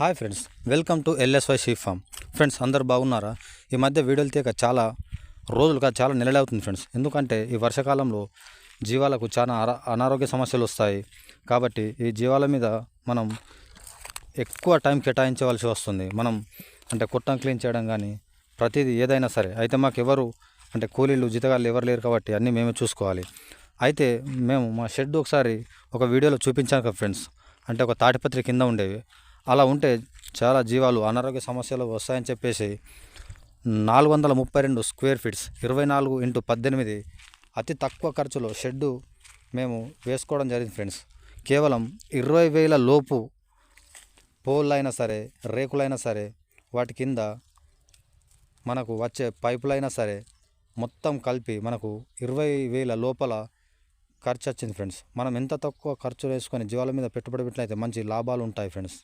Hi friends, welcome to LSY sheep farm. Friends అందరు బాగున్నారా? ఈ మధ్య వీడియోలు తీయక చాలా రోజులుగా చాలా నెలలు అవుతుంది ఫ్రెండ్స్. ఎందుకంటే ఈ వర్షాకాలంలో జీవాలకు చాలా అనారోగ్య సమస్యలు వస్తాయి. కాబట్టి ఈ జీవాల మీద మనం ఎక్కువ టైం కేటాయించవలసి వస్తుంది. మనం అంటే కొట్టం క్లీన్ చేయడం కానీ ప్రతిదీ ఏదైనా సరే. అయితే మాకు ఎవరు అంటే కూలీలు జీతగాళ్ళు ఎవరు లేరు కాబట్టి అన్నీ మేమే చూసుకోవాలి. అయితే మేము మా షెడ్ ఒకసారి ఒక వీడియోలో చూపించాను కదా ఫ్రెండ్స్. అంటే ఒక తాటిపత్రి కింద ఉండేవి. అలా ఉంటే చాలా జీవాలు అనారోగ్య సమస్యలు వస్తాయని చెప్పేసి 432 స్క్వేర్ ఫీట్స్ 24x18 అతి తక్కువ ఖర్చులో షెడ్డు మేము వేసుకోవడం జరిగింది ఫ్రెండ్స్. కేవలం 20,000 లోపు పోల్లైనా సరే, రేకులైనా సరే, వాటి కింద మనకు వచ్చే పైపులైనా సరే మొత్తం కలిపి మనకు 20,000 లోపల ఖర్చు వచ్చింది ఫ్రెండ్స్. మనం ఎంత తక్కువ ఖర్చు వేసుకొని జీవాల మీద పెట్టుబడి పెట్టినైతే మంచి లాభాలు ఉంటాయి ఫ్రెండ్స్.